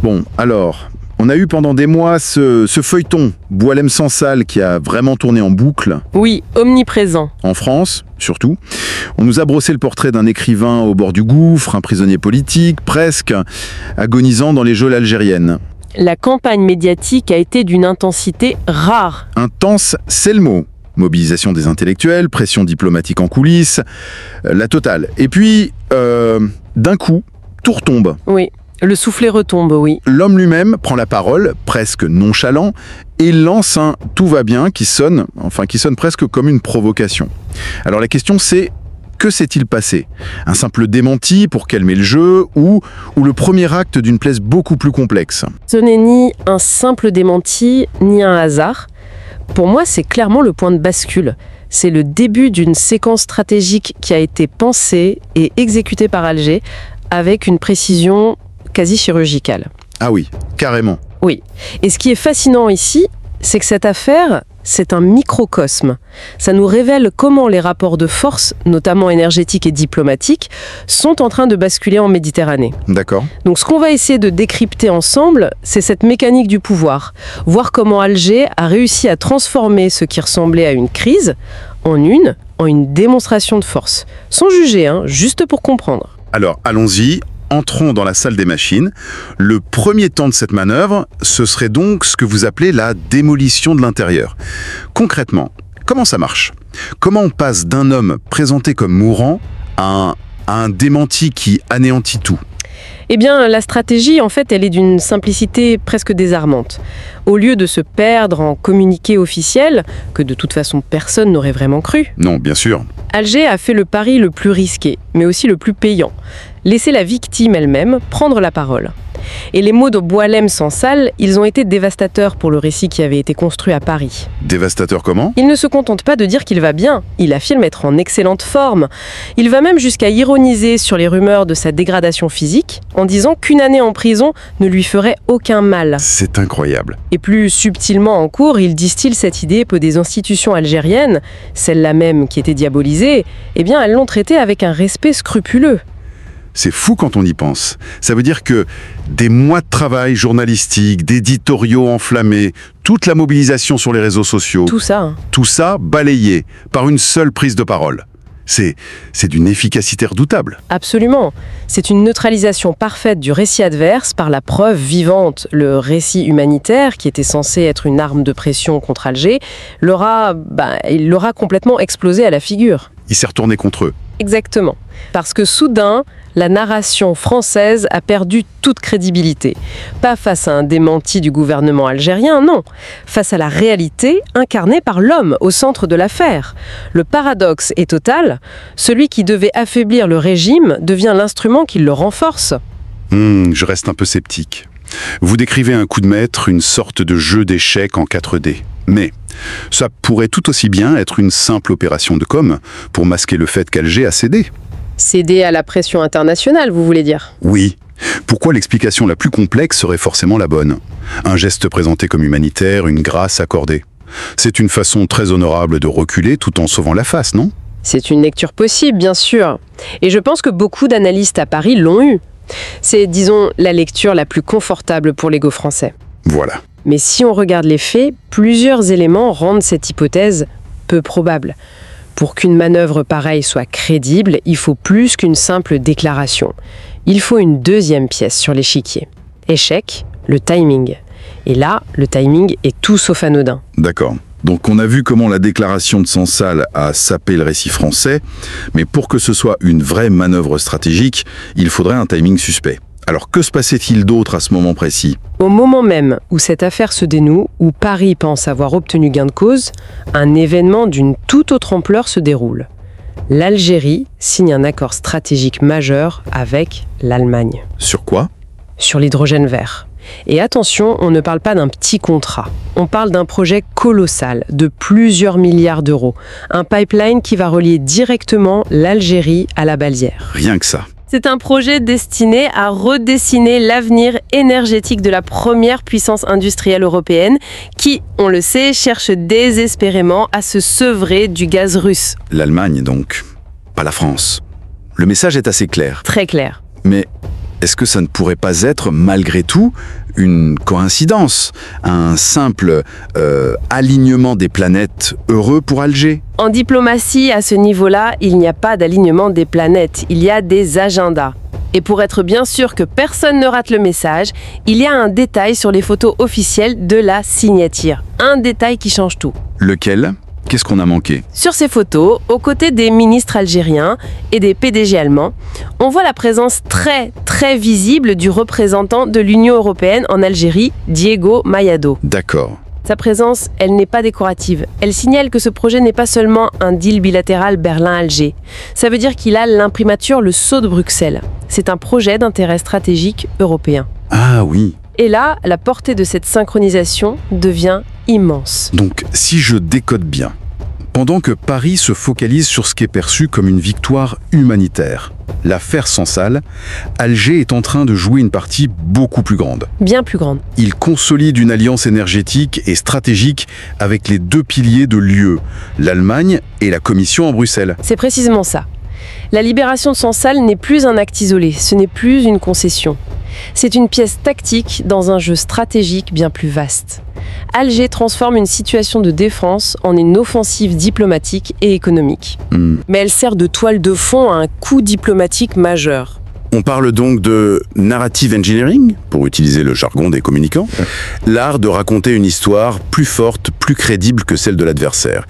Bon, alors, on a eu pendant des mois ce feuilleton, Boualem-Sansal, qui a vraiment tourné en boucle. Oui, omniprésent. En France, surtout. On nous a brossé le portrait d'un écrivain au bord du gouffre, un prisonnier politique, presque, agonisant dans les geôles algériennes. La campagne médiatique a été d'une intensité rare. Intense, c'est le mot. Mobilisation des intellectuels, pression diplomatique en coulisses, la totale. Et puis, d'un coup, tout retombe. Oui, le soufflet retombe, oui. L'homme lui-même prend la parole, presque nonchalant, et lance un « tout va bien » qui sonne presque comme une provocation. Alors la question c'est, que s'est-il passé? Un simple démenti pour calmer le jeu ou le premier acte d'une pièce beaucoup plus complexe? Ce n'est ni un simple démenti, ni un hasard. Pour moi, c'est clairement le point de bascule. C'est le début d'une séquence stratégique qui a été pensée et exécutée par Alger avec une précision quasi chirurgicale. Ah oui, carrément. Oui. Et ce qui est fascinant ici, c'est que cette affaire, c'est un microcosme. Ça nous révèle comment les rapports de force, notamment énergétiques et diplomatiques, sont en train de basculer en Méditerranée. D'accord. Donc ce qu'on va essayer de décrypter ensemble, c'est cette mécanique du pouvoir. Voir comment Alger a réussi à transformer ce qui ressemblait à une crise en une démonstration de force. Sans juger, juste pour comprendre. Alors, allons-y. Entrons dans la salle des machines. Le premier temps de cette manœuvre, ce serait donc ce que vous appelez la démolition de l'intérieur. Concrètement, comment ça marche? Comment on passe d'un homme présenté comme mourant à un démenti qui anéantit tout? Eh bien, la stratégie, en fait, elle est d'une simplicité presque désarmante. Au lieu de se perdre en communiqué officiel, que de toute façon personne n'aurait vraiment cru, Non, bien sûr. Alger a fait le pari le plus risqué, mais aussi le plus payant. Laisser la victime elle-même prendre la parole. Et les mots de Boualem-Sansal, ils ont été dévastateurs pour le récit qui avait été construit à Paris. Dévastateur comment? Il ne se contente pas de dire qu'il va bien, il affirme être en excellente forme. Il va même jusqu'à ironiser sur les rumeurs de sa dégradation physique, en disant qu'une année en prison ne lui ferait aucun mal. C'est incroyable. Et plus subtilement en cours, il distille cette idée que des institutions algériennes, celles-là même qui étaient diabolisées, eh bien elles l'ont traité avec un respect scrupuleux. C'est fou quand on y pense. Ça veut dire que des mois de travail journalistique, d'éditoriaux enflammés, toute la mobilisation sur les réseaux sociaux, Tout ça. tout ça balayé par une seule prise de parole. C'est d'une efficacité redoutable. Absolument. C'est une neutralisation parfaite du récit adverse par la preuve vivante. Le récit humanitaire, qui était censé être une arme de pression contre Alger, il l'aura complètement explosé à la figure. Il s'est retourné contre eux. Exactement. Parce que soudain, la narration française a perdu toute crédibilité. Pas face à un démenti du gouvernement algérien, non. Face à la réalité incarnée par l'homme au centre de l'affaire. Le paradoxe est total. Celui qui devait affaiblir le régime devient l'instrument qui le renforce. Je reste un peu sceptique. Vous décrivez un coup de maître, une sorte de jeu d'échecs en 4D. Mais ça pourrait tout aussi bien être une simple opération de com' pour masquer le fait qu'Alger a cédé. Céder à la pression internationale, vous voulez dire? Oui. Pourquoi l'explication la plus complexe serait forcément la bonne? Un geste présenté comme humanitaire, une grâce accordée. C'est une façon très honorable de reculer tout en sauvant la face, non? C'est une lecture possible, bien sûr. Et je pense que beaucoup d'analystes à Paris l'ont eu. C'est, disons, la lecture la plus confortable pour l'ego français. Voilà. Mais si on regarde les faits, plusieurs éléments rendent cette hypothèse peu probable. Pour qu'une manœuvre pareille soit crédible, il faut plus qu'une simple déclaration. Il faut une deuxième pièce sur l'échiquier. Échec, le timing. Et là, le timing est tout sauf anodin. D'accord. Donc on a vu comment la déclaration de Sansal a sapé le récit français, mais pour que ce soit une vraie manœuvre stratégique, il faudrait un timing suspect. Alors que se passait-il d'autre à ce moment précis? Au moment même où cette affaire se dénoue, où Paris pense avoir obtenu gain de cause, un événement d'une toute autre ampleur se déroule. L'Algérie signe un accord stratégique majeur avec l'Allemagne. Sur quoi? Sur l'hydrogène vert. Et attention, on ne parle pas d'un petit contrat. On parle d'un projet colossal de plusieurs milliards d'euros. Un pipeline qui va relier directement l'Algérie à la Balzière. Rien que ça. C'est un projet destiné à redessiner l'avenir énergétique de la première puissance industrielle européenne qui, on le sait, cherche désespérément à se sevrer du gaz russe. L'Allemagne donc, pas la France. Le message est assez clair. Très clair. Mais Est-ce que ça ne pourrait pas être, malgré tout, une coïncidence, un simple alignement des planètes heureux pour Alger? En diplomatie, à ce niveau-là, il n'y a pas d'alignement des planètes, il y a des agendas. Et pour être bien sûr que personne ne rate le message, il y a un détail sur les photos officielles de la signature. Un détail qui change tout. Lequel? Qu'est-ce qu'on a manqué? Sur ces photos, aux côtés des ministres algériens et des PDG allemands, on voit la présence très visible du représentant de l'Union européenne en Algérie, Diego Mayado. D'accord. Sa présence, elle n'est pas décorative. Elle signale que ce projet n'est pas seulement un deal bilatéral Berlin-Alger. Ça veut dire qu'il a l'imprimature, le sceau de Bruxelles. C'est un projet d'intérêt stratégique européen. Ah oui. Et là, la portée de cette synchronisation devient immense. Donc, si je décode bien, pendant que Paris se focalise sur ce qui est perçu comme une victoire humanitaire, l'affaire Sansal, Alger est en train de jouer une partie beaucoup plus grande. Bien plus grande. Il consolide une alliance énergétique et stratégique avec les deux piliers de l'UE, l'Allemagne et la Commission à Bruxelles. C'est précisément ça. La libération de Sansal n'est plus un acte isolé, ce n'est plus une concession. C'est une pièce tactique dans un jeu stratégique bien plus vaste. Alger transforme une situation de défense en une offensive diplomatique et économique. Mais elle sert de toile de fond à un coup diplomatique majeur. On parle donc de narrative engineering, pour utiliser le jargon des communicants, l'art de raconter une histoire plus forte, plus crédible que celle de l'adversaire.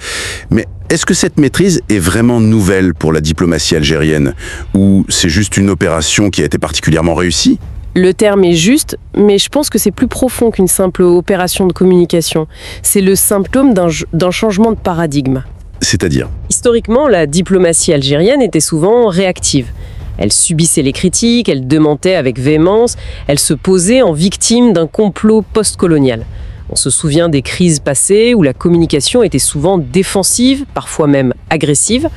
Mais est-ce que cette maîtrise est vraiment nouvelle pour la diplomatie algérienne, ou c'est juste une opération qui a été particulièrement réussie ? Le terme est juste, mais je pense que c'est plus profond qu'une simple opération de communication. C'est le symptôme d'un changement de paradigme. C'est-à-dire ? Historiquement, la diplomatie algérienne était souvent réactive. Elle subissait les critiques, elle démentait avec véhémence, elle se posait en victime d'un complot post-colonial. On se souvient des crises passées où la communication était souvent défensive, parfois même agressive.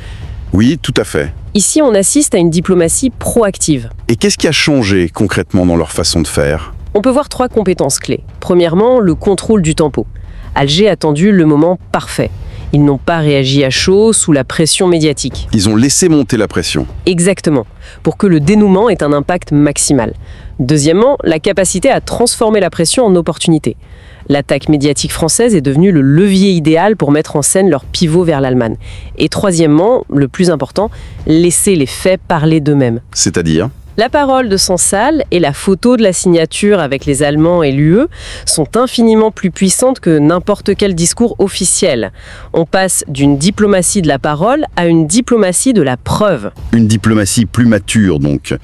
Oui, tout à fait. Ici, on assiste à une diplomatie proactive. Et qu'est-ce qui a changé concrètement dans leur façon de faire ? On peut voir 3 compétences clés. Premièrement, le contrôle du tempo. Alger a attendu le moment parfait. Ils n'ont pas réagi à chaud sous la pression médiatique. Ils ont laissé monter la pression. Exactement, pour que le dénouement ait un impact maximal. Deuxièmement, la capacité à transformer la pression en opportunité. L'attaque médiatique française est devenue le levier idéal pour mettre en scène leur pivot vers l'Allemagne. Et troisièmement, le plus important, laisser les faits parler d'eux-mêmes. C'est-à-dire ? La parole de Sansal et la photo de la signature avec les Allemands et l'UE sont infiniment plus puissantes que n'importe quel discours officiel. On passe d'une diplomatie de la parole à une diplomatie de la preuve. Une diplomatie plus mature, donc.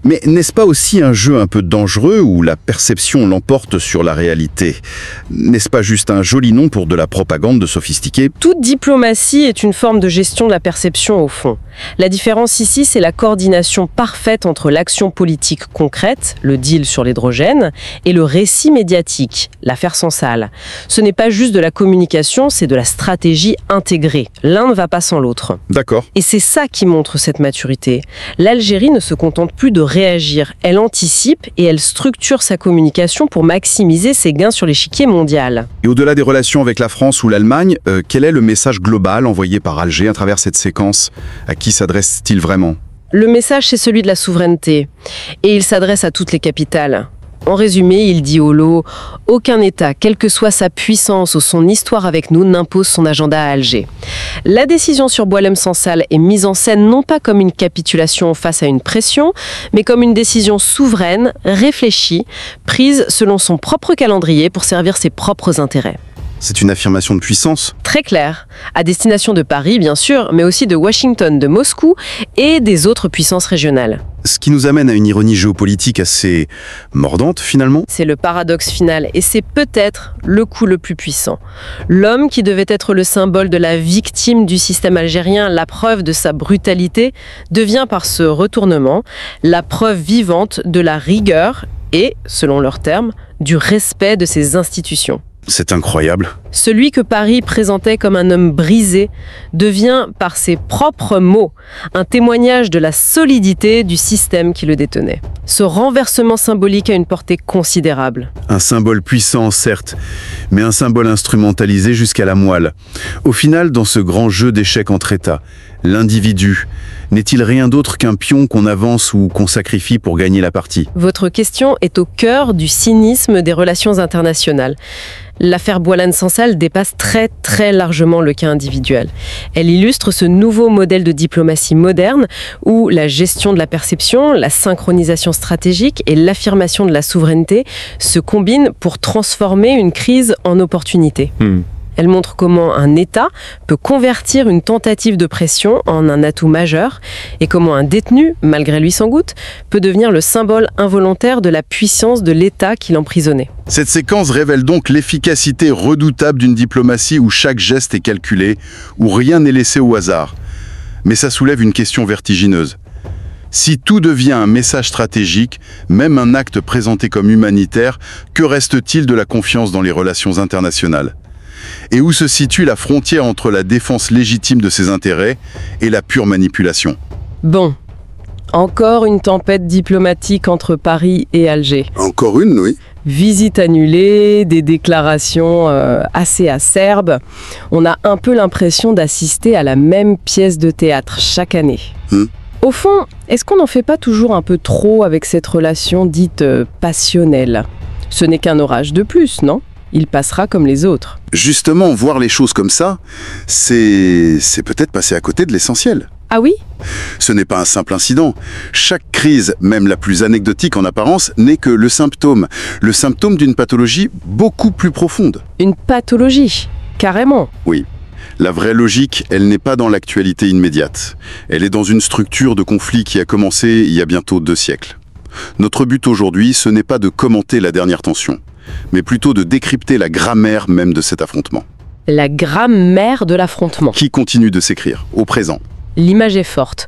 Mais n'est-ce pas aussi un jeu un peu dangereux où la perception l'emporte sur la réalité ? N'est-ce pas juste un joli nom pour de la propagande de sophistiqués ? Toute diplomatie est une forme de gestion de la perception au fond. La différence ici, c'est la coordination parfaite entre l'action politique concrète, le deal sur l'hydrogène, et le récit médiatique, l'affaire Sansal. Ce n'est pas juste de la communication, c'est de la stratégie intégrée. L'un ne va pas sans l'autre. D'accord. Et c'est ça qui montre cette maturité. L'Algérie ne se contente plus de réagir, elle anticipe et elle structure sa communication pour maximiser ses gains sur l'échiquier mondial. Et au-delà des relations avec la France ou l'Allemagne, quel est le message global envoyé par Alger à travers cette séquence ? À qui s'adresse-t-il vraiment ? Le message, c'est celui de la souveraineté. Et il s'adresse à toutes les capitales. En résumé, il dit au lot « Aucun État, quelle que soit sa puissance ou son histoire avec nous, n'impose son agenda à Alger. » La décision sur Boualem Sansal est mise en scène non pas comme une capitulation face à une pression, mais comme une décision souveraine, réfléchie, prise selon son propre calendrier pour servir ses propres intérêts. C'est une affirmation de puissance ? Très clair, à destination de Paris bien sûr, mais aussi de Washington, de Moscou et des autres puissances régionales. Ce qui nous amène à une ironie géopolitique assez mordante finalement. C'est le paradoxe final et c'est peut-être le coup le plus puissant. L'homme qui devait être le symbole de la victime du système algérien, la preuve de sa brutalité, devient par ce retournement la preuve vivante de la rigueur et, selon leurs termes, du respect de ses institutions. C'est incroyable. Celui que Paris présentait comme un homme brisé devient, par ses propres mots, un témoignage de la solidité du système qui le détenait. Ce renversement symbolique a une portée considérable. Un symbole puissant, certes, mais un symbole instrumentalisé jusqu'à la moelle. Au final, dans ce grand jeu d'échecs entre États, l'individu n'est-il rien d'autre qu'un pion qu'on avance ou qu'on sacrifie pour gagner la partie? Votre question est au cœur du cynisme des relations internationales. L'affaire Boilane-Sansal dépasse très largement le cas individuel. Elle illustre ce nouveau modèle de diplomatie moderne où la gestion de la perception, la synchronisation stratégique et l'affirmation de la souveraineté se combinent pour transformer une crise en opportunité. Elle montre comment un État peut convertir une tentative de pression en un atout majeur et comment un détenu, malgré lui sans goutte, peut devenir le symbole involontaire de la puissance de l'État qui l'emprisonnait. Cette séquence révèle donc l'efficacité redoutable d'une diplomatie où chaque geste est calculé, où rien n'est laissé au hasard. Mais ça soulève une question vertigineuse. Si tout devient un message stratégique, même un acte présenté comme humanitaire, que reste-t-il de la confiance dans les relations internationales ? Et où se situe la frontière entre la défense légitime de ses intérêts et la pure manipulation? Bon, encore une tempête diplomatique entre Paris et Alger. Encore une, oui. Visite annulée, des déclarations assez acerbes. On a un peu l'impression d'assister à la même pièce de théâtre chaque année. Au fond, est-ce qu'on n'en fait pas toujours un peu trop avec cette relation dite passionnelle? Ce n'est qu'un orage de plus, non? Il passera comme les autres. Justement, voir les choses comme ça, c'est peut-être passer à côté de l'essentiel. Ah oui? Ce n'est pas un simple incident. Chaque crise, même la plus anecdotique en apparence, n'est que le symptôme d'une pathologie beaucoup plus profonde. Une pathologie, carrément. Oui. La vraie logique, elle n'est pas dans l'actualité immédiate. Elle est dans une structure de conflit qui a commencé il y a bientôt 2 siècles. Notre but aujourd'hui, ce n'est pas de commenter la dernière tension, mais plutôt de décrypter la grammaire même de cet affrontement. La grammaire de l'affrontement. Qui continue de s'écrire, au présent. L'image est forte.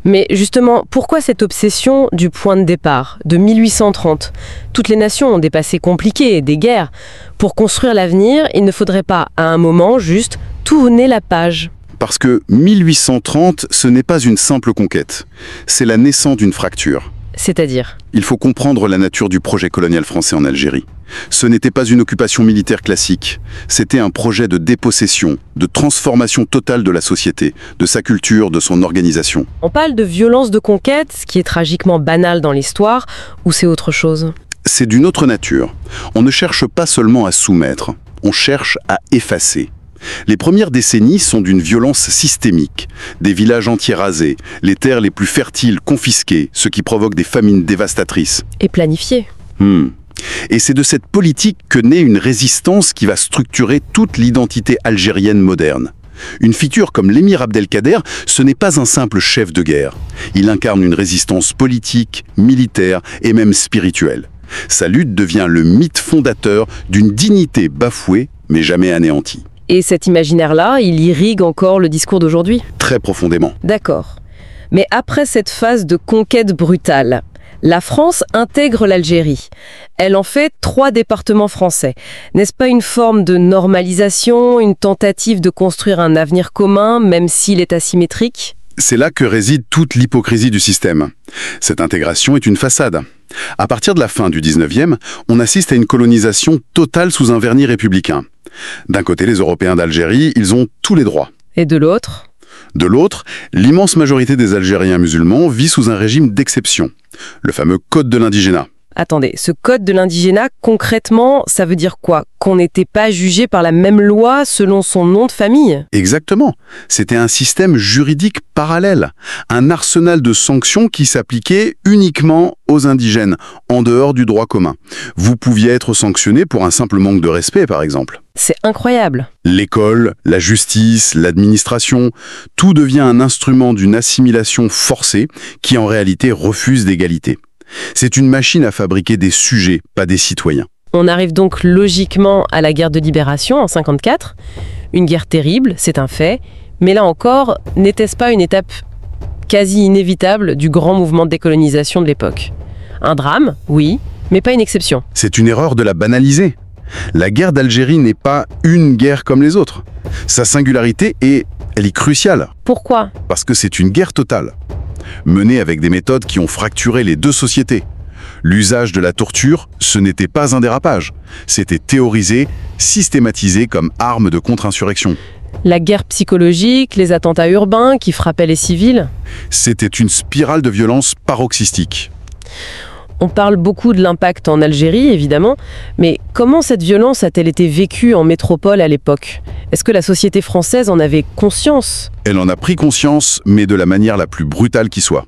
Mais justement, pourquoi cette obsession du point de départ, de 1830 ? Toutes les nations ont des passés compliqués, des guerres. Pour construire l'avenir, il ne faudrait pas, à un moment, juste tourner la page. Parce que 1830, ce n'est pas une simple conquête. C'est la naissance d'une fracture. C'est-à-dire ? Il faut comprendre la nature du projet colonial français en Algérie. Ce n'était pas une occupation militaire classique, c'était un projet de dépossession, de transformation totale de la société, de sa culture, de son organisation. On parle de violence de conquête, ce qui est tragiquement banal dans l'histoire, ou c'est autre chose ? C'est d'une autre nature. On ne cherche pas seulement à soumettre, on cherche à effacer. Les premières décennies sont d'une violence systémique. Des villages entiers rasés, les terres les plus fertiles confisquées, ce qui provoque des famines dévastatrices. Et planifié. Et c'est de cette politique que naît une résistance qui va structurer toute l'identité algérienne moderne. Une figure comme l'émir Abdelkader, ce n'est pas un simple chef de guerre. Il incarne une résistance politique, militaire et même spirituelle. Sa lutte devient le mythe fondateur d'une dignité bafouée, mais jamais anéantie. Et cet imaginaire-là, il irrigue encore le discours d'aujourd'hui ? Très profondément. D'accord. Mais après cette phase de conquête brutale, la France intègre l'Algérie. Elle en fait 3 départements français. N'est-ce pas une forme de normalisation, une tentative de construire un avenir commun, même s'il est asymétrique ? C'est là que réside toute l'hypocrisie du système. Cette intégration est une façade. À partir de la fin du 19e, on assiste à une colonisation totale sous un vernis républicain. D'un côté, les Européens d'Algérie, ils ont tous les droits. Et de l'autre ? De l'autre, l'immense majorité des Algériens musulmans vit sous un régime d'exception, le fameux code de l'indigénat. Attendez, ce code de l'indigénat, concrètement, ça veut dire quoi ? Qu'on n'était pas jugé par la même loi selon son nom de famille ? Exactement. C'était un système juridique parallèle, un arsenal de sanctions qui s'appliquait uniquement aux indigènes, en dehors du droit commun. Vous pouviez être sanctionné pour un simple manque de respect, par exemple. C'est incroyable. L'école, la justice, l'administration, tout devient un instrument d'une assimilation forcée qui en réalité refuse d'égalité. C'est une machine à fabriquer des sujets, pas des citoyens. On arrive donc logiquement à la guerre de libération en 1954. Une guerre terrible, c'est un fait. Mais là encore, n'était-ce pas une étape quasi inévitable du grand mouvement de décolonisation de l'époque ? Un drame, oui, mais pas une exception. C'est une erreur de la banaliser. La guerre d'Algérie n'est pas une guerre comme les autres. Sa singularité elle est cruciale. Pourquoi? Parce que c'est une guerre totale, menée avec des méthodes qui ont fracturé les deux sociétés. L'usage de la torture, ce n'était pas un dérapage. C'était théorisé, systématisé comme arme de contre-insurrection. La guerre psychologique, les attentats urbains qui frappaient les civils? C'était une spirale de violence paroxystique. On parle beaucoup de l'impact en Algérie, évidemment, mais comment cette violence a-t-elle été vécue en métropole à l'époque? Est-ce que la société française en avait conscience? Elle en a pris conscience, mais de la manière la plus brutale qui soit.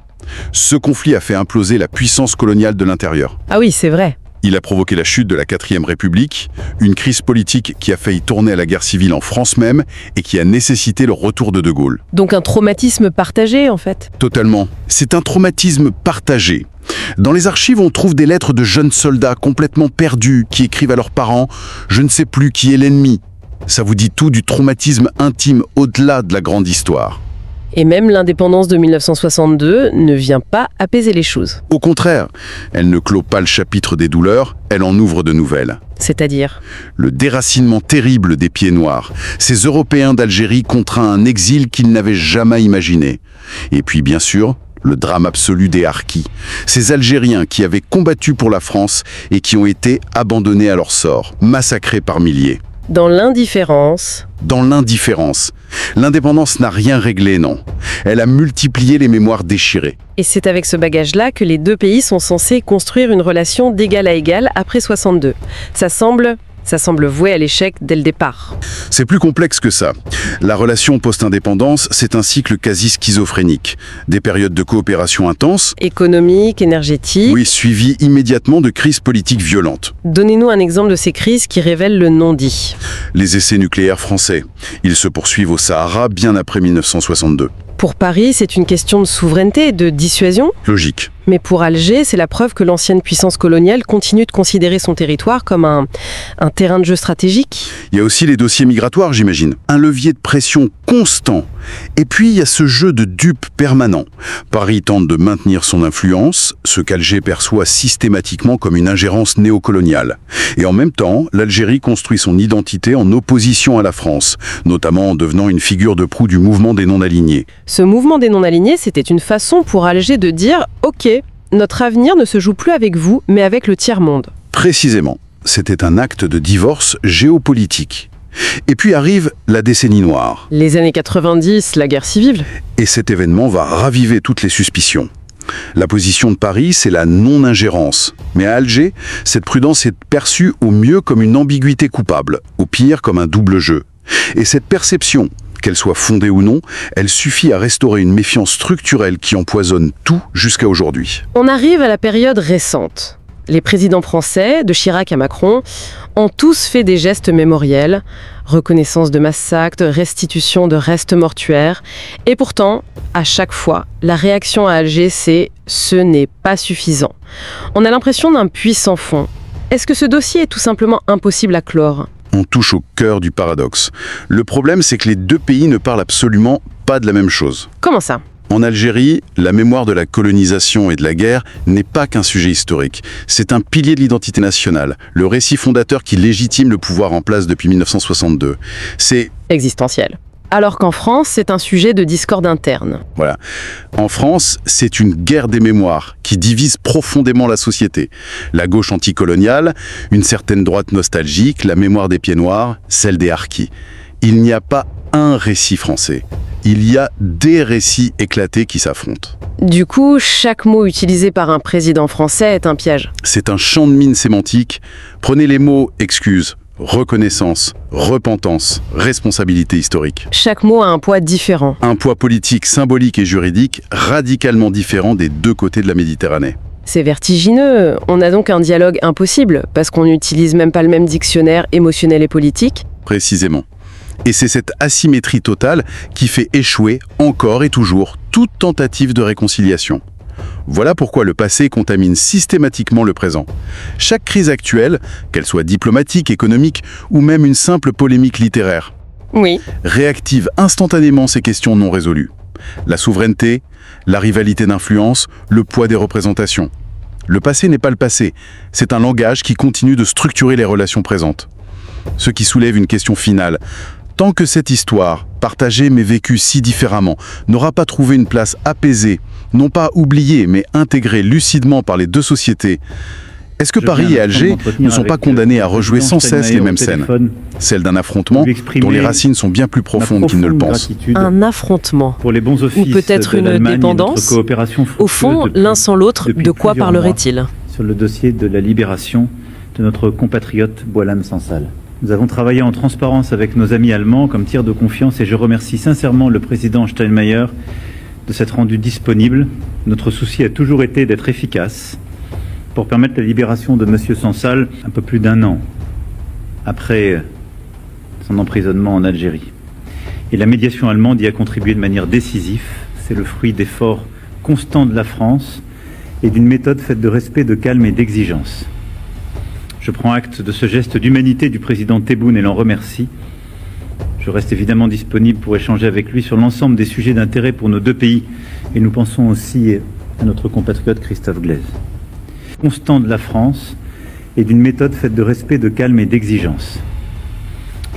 Ce conflit a fait imploser la puissance coloniale de l'intérieur. Ah oui, c'est vrai. Il a provoqué la chute de la 4e République, une crise politique qui a failli tourner à la guerre civile en France même et qui a nécessité le retour de De Gaulle. Donc un traumatisme partagé, en fait. Totalement. C'est un traumatisme partagé. Dans les archives, on trouve des lettres de jeunes soldats complètement perdus qui écrivent à leurs parents « Je ne sais plus qui est l'ennemi ». Ça vous dit tout du traumatisme intime au-delà de la grande histoire. Et même l'indépendance de 1962 ne vient pas apaiser les choses. Au contraire, elle ne clôt pas le chapitre des douleurs, elle en ouvre de nouvelles. C'est-à-dire? Le déracinement terrible des pieds noirs, ces Européens d'Algérie contraints à un exil qu'ils n'avaient jamais imaginé. Et puis bien sûr, le drame absolu des Harkis, ces Algériens qui avaient combattu pour la France et qui ont été abandonnés à leur sort, massacrés par milliers. Dans l'indifférence. Dans l'indifférence. L'indépendance n'a rien réglé, non. Elle a multiplié les mémoires déchirées. Et c'est avec ce bagage-là que les deux pays sont censés construire une relation d'égal à égal après 62. Ça semble voué à l'échec dès le départ. C'est plus complexe que ça. La relation post-indépendance, c'est un cycle quasi schizophrénique. Des périodes de coopération intense, Économique, énergétique. oui, suivies immédiatement de crises politiques violentes. Donnez-nous un exemple de ces crises qui révèlent le non-dit. Les essais nucléaires français, ils se poursuivent au Sahara bien après 1962. Pour Paris, c'est une question de souveraineté et de dissuasion. Logique. Mais pour Alger, c'est la preuve que l'ancienne puissance coloniale continue de considérer son territoire comme un terrain de jeu stratégique. Il y a aussi les dossiers migratoires, j'imagine. Un levier de pression constant. Et puis, il y a ce jeu de dupes permanent. Paris tente de maintenir son influence, ce qu'Alger perçoit systématiquement comme une ingérence néocoloniale. Et en même temps, l'Algérie construit son identité en opposition à la France, notamment en devenant une figure de proue du mouvement des non-alignés. Ce mouvement des non-alignés, c'était une façon pour Alger de dire « Ok, notre avenir ne se joue plus avec vous, mais avec le tiers-monde. » Précisément, c'était un acte de divorce géopolitique. Et puis arrive la décennie noire. Les années 90, la guerre civile. Et cet événement va raviver toutes les suspicions. La position de Paris, c'est la non-ingérence. Mais à Alger, cette prudence est perçue au mieux comme une ambiguïté coupable, au pire comme un double jeu. Et cette perception, qu'elle soit fondée ou non, elle suffit à restaurer une méfiance structurelle qui empoisonne tout jusqu'à aujourd'hui. On arrive à la période récente. Les présidents français, de Chirac à Macron, ont tous fait des gestes mémoriels, reconnaissance de massacres, restitution de restes mortuaires. Et pourtant, à chaque fois, la réaction à Alger, c'est « ce n'est pas suffisant ». On a l'impression d'un puits sans fond. Est-ce que ce dossier est tout simplement impossible à clore ? On touche au cœur du paradoxe. Le problème, c'est que les deux pays ne parlent absolument pas de la même chose. Comment ça ? En Algérie, la mémoire de la colonisation et de la guerre n'est pas qu'un sujet historique. C'est un pilier de l'identité nationale, le récit fondateur qui légitime le pouvoir en place depuis 1962. C'est existentiel. Alors qu'en France, c'est un sujet de discorde interne. Voilà. En France, c'est une guerre des mémoires qui divise profondément la société. La gauche anticoloniale, une certaine droite nostalgique, la mémoire des pieds noirs, celle des Harkis. Il n'y a pas un récit français. Il y a des récits éclatés qui s'affrontent. Du coup, chaque mot utilisé par un président français est un piège. C'est un champ de mine sémantique. Prenez les mots « excuse », reconnaissance, repentance, responsabilité historique. Chaque mot a un poids différent. Un poids politique, symbolique et juridique radicalement différent des deux côtés de la Méditerranée. C'est vertigineux. On a donc un dialogue impossible, parce qu'on n'utilise même pas le même dictionnaire émotionnel et politique. Précisément. Et c'est cette asymétrie totale qui fait échouer encore et toujours toute tentative de réconciliation. Voilà pourquoi le passé contamine systématiquement le présent. Chaque crise actuelle, qu'elle soit diplomatique, économique ou même une simple polémique littéraire, oui, réactive instantanément ces questions non résolues. La souveraineté, la rivalité d'influence, le poids des représentations. Le passé n'est pas le passé, c'est un langage qui continue de structurer les relations présentes. Ce qui soulève une question finale. Tant que cette histoire, partagée mais vécue si différemment, n'aura pas trouvé une place apaisée, non pas oubliée mais intégrée lucidement par les deux sociétés, est-ce que Paris et Alger ne sont pas condamnés à rejouer sans cesse les mêmes scènes? Celles d'un affrontement dont les racines sont bien plus profondes qu'ils ne le pensent. Un affrontement, pour les bons offices ou peut-être une dépendance. Au fond, l'un sans l'autre, de quoi parlerait-il? Sur le dossier de la libération de notre compatriote Boualem Sansal. Nous avons travaillé en transparence avec nos amis allemands comme tiers de confiance et je remercie sincèrement le président Steinmeier de s'être rendu disponible. Notre souci a toujours été d'être efficace pour permettre la libération de M. Sansal un peu plus d'1 an après son emprisonnement en Algérie. Et la médiation allemande y a contribué de manière décisive. C'est le fruit d'efforts constants de la France et d'une méthode faite de respect, de calme et d'exigence. Je prends acte de ce geste d'humanité du président Tebboune et l'en remercie. Je reste évidemment disponible pour échanger avec lui sur l'ensemble des sujets d'intérêt pour nos deux pays. Et nous pensons aussi à notre compatriote Christophe Glaise. Constant de la France et d'une méthode faite de respect, de calme et d'exigence.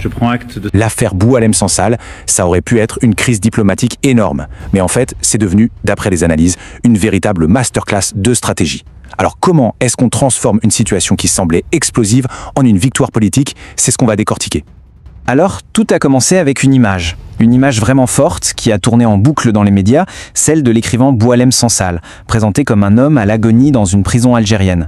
Je prends acte de... L'affaire Boualem Sansal, ça aurait pu être une crise diplomatique énorme. Mais en fait, c'est devenu, d'après les analyses, une véritable masterclass de stratégie. Alors comment est-ce qu'on transforme une situation qui semblait explosive en une victoire politique? C'est ce qu'on va décortiquer. Alors, tout a commencé avec une image vraiment forte qui a tourné en boucle dans les médias, celle de l'écrivain Boualem Sansal, présenté comme un homme à l'agonie dans une prison algérienne.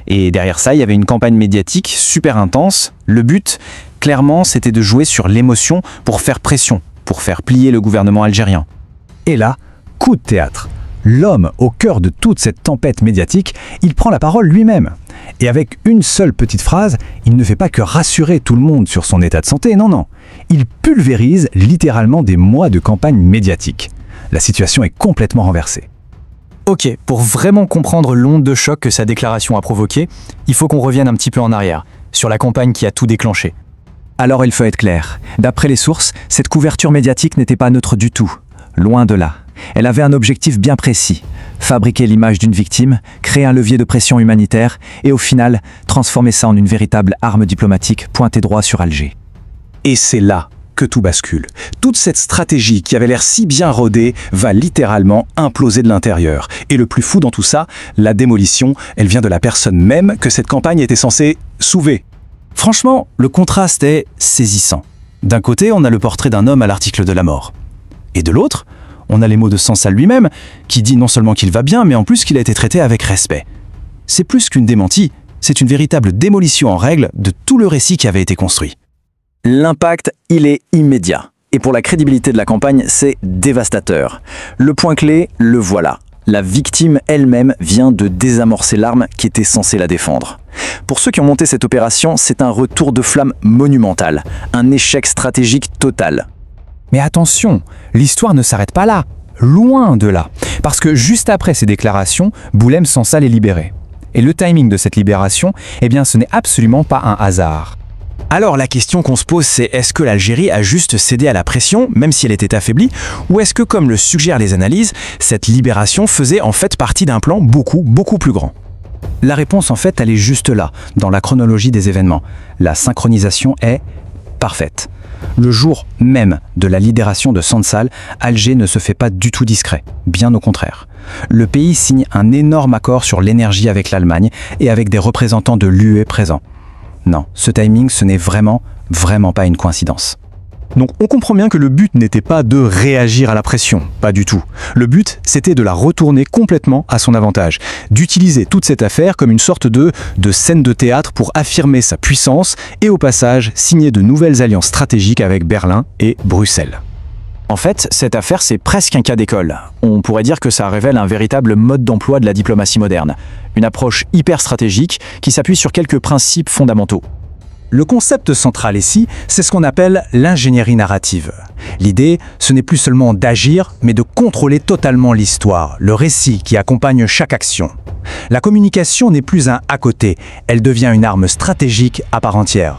Et derrière ça, il y avait une campagne médiatique super intense. Le but, clairement, c'était de jouer sur l'émotion pour faire pression, pour faire plier le gouvernement algérien. Et là, coup de théâtre. L'homme au cœur de toute cette tempête médiatique, il prend la parole lui-même. Et avec une seule petite phrase, il ne fait pas que rassurer tout le monde sur son état de santé, non. Il pulvérise littéralement des mois de campagne médiatique. La situation est complètement renversée. Ok, pour vraiment comprendre l'onde de choc que sa déclaration a provoquée, il faut qu'on revienne un petit peu en arrière, sur la campagne qui a tout déclenché. Alors il faut être clair. D'après les sources, cette couverture médiatique n'était pas neutre du tout. Loin de là. Elle avait un objectif bien précis, fabriquer l'image d'une victime, créer un levier de pression humanitaire et au final, transformer ça en une véritable arme diplomatique pointée droit sur Alger. Et c'est là que tout bascule. Toute cette stratégie qui avait l'air si bien rodée va littéralement imploser de l'intérieur. Et le plus fou dans tout ça, la démolition, elle vient de la personne même que cette campagne était censée sauver. Franchement, le contraste est saisissant. D'un côté, on a le portrait d'un homme à l'article de la mort. Et de l'autre, on a les mots de Sansal lui-même, qui dit non seulement qu'il va bien, mais en plus qu'il a été traité avec respect. C'est plus qu'une démentie, c'est une véritable démolition en règle de tout le récit qui avait été construit. L'impact, il est immédiat. Et pour la crédibilité de la campagne, c'est dévastateur. Le point clé, le voilà. La victime elle-même vient de désamorcer l'arme qui était censée la défendre. Pour ceux qui ont monté cette opération, c'est un retour de flamme monumental, un échec stratégique total. Mais attention, l'histoire ne s'arrête pas là, loin de là. Parce que juste après ces déclarations, Boualem Sansal est libéré. Et le timing de cette libération, eh bien ce n'est absolument pas un hasard. Alors la question qu'on se pose, c'est est-ce que l'Algérie a juste cédé à la pression, même si elle était affaiblie, ou est-ce que, comme le suggèrent les analyses, cette libération faisait en fait partie d'un plan beaucoup plus grand? La réponse en fait, elle est juste là, dans la chronologie des événements. La synchronisation est parfaite. Le jour même de la libération de Sansal, Alger ne se fait pas du tout discret, bien au contraire. Le pays signe un énorme accord sur l'énergie avec l'Allemagne et avec des représentants de l'UE présents. Non, ce timing, ce n'est vraiment pas une coïncidence. Donc on comprend bien que le but n'était pas de réagir à la pression, pas du tout. Le but, c'était de la retourner complètement à son avantage, d'utiliser toute cette affaire comme une sorte de scène de théâtre pour affirmer sa puissance et au passage signer de nouvelles alliances stratégiques avec Berlin et Bruxelles. En fait, cette affaire, c'est presque un cas d'école. On pourrait dire que ça révèle un véritable mode d'emploi de la diplomatie moderne. Une approche hyper stratégique qui s'appuie sur quelques principes fondamentaux. Le concept central ici, c'est ce qu'on appelle l'ingénierie narrative. L'idée, ce n'est plus seulement d'agir, mais de contrôler totalement l'histoire, le récit qui accompagne chaque action. La communication n'est plus un à côté, elle devient une arme stratégique à part entière.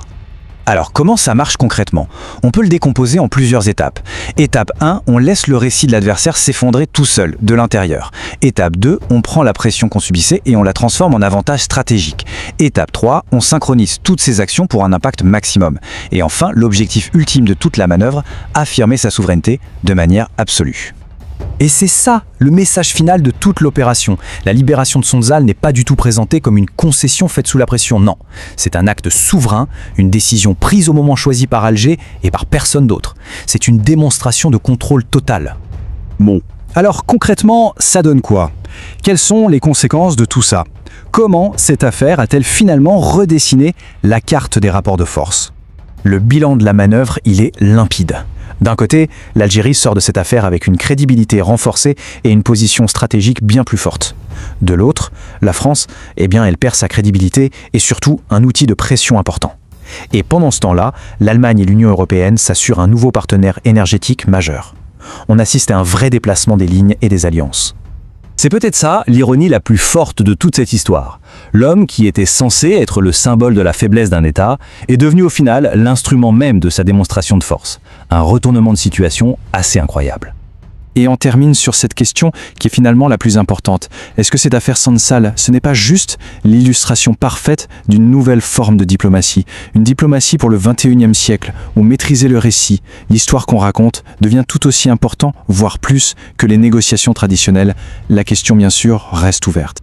Alors, comment ça marche concrètement? On peut le décomposer en plusieurs étapes. Étape 1, on laisse le récit de l'adversaire s'effondrer tout seul, de l'intérieur. Étape 2, on prend la pression qu'on subissait et on la transforme en avantage stratégique. Étape 3, on synchronise toutes ces actions pour un impact maximum. Et enfin, l'objectif ultime de toute la manœuvre, affirmer sa souveraineté de manière absolue. Et c'est ça, le message final de toute l'opération. La libération de Sonzal n'est pas du tout présentée comme une concession faite sous la pression, non. C'est un acte souverain, une décision prise au moment choisi par Alger et par personne d'autre. C'est une démonstration de contrôle total. Bon. Alors concrètement, ça donne quoi? Quelles sont les conséquences de tout ça? Comment cette affaire a-t-elle finalement redessiné la carte des rapports de force? Le bilan de la manœuvre, il est limpide. D'un côté, l'Algérie sort de cette affaire avec une crédibilité renforcée et une position stratégique bien plus forte. De l'autre, la France, elle perd sa crédibilité et surtout un outil de pression important. Et pendant ce temps-là, l'Allemagne et l'Union européenne s'assurent un nouveau partenaire énergétique majeur. On assiste à un vrai déplacement des lignes et des alliances. C'est peut-être ça l'ironie la plus forte de toute cette histoire. L'homme qui était censé être le symbole de la faiblesse d'un État est devenu au final l'instrument même de sa démonstration de force. Un retournement de situation assez incroyable. Et on termine sur cette question qui est finalement la plus importante. Est-ce que cette affaire Sonzal, ce n'est pas juste l'illustration parfaite d'une nouvelle forme de diplomatie? Une diplomatie pour le 21e siècle, où maîtriser le récit, l'histoire qu'on raconte, devient tout aussi important, voire plus, que les négociations traditionnelles. La question, bien sûr, reste ouverte.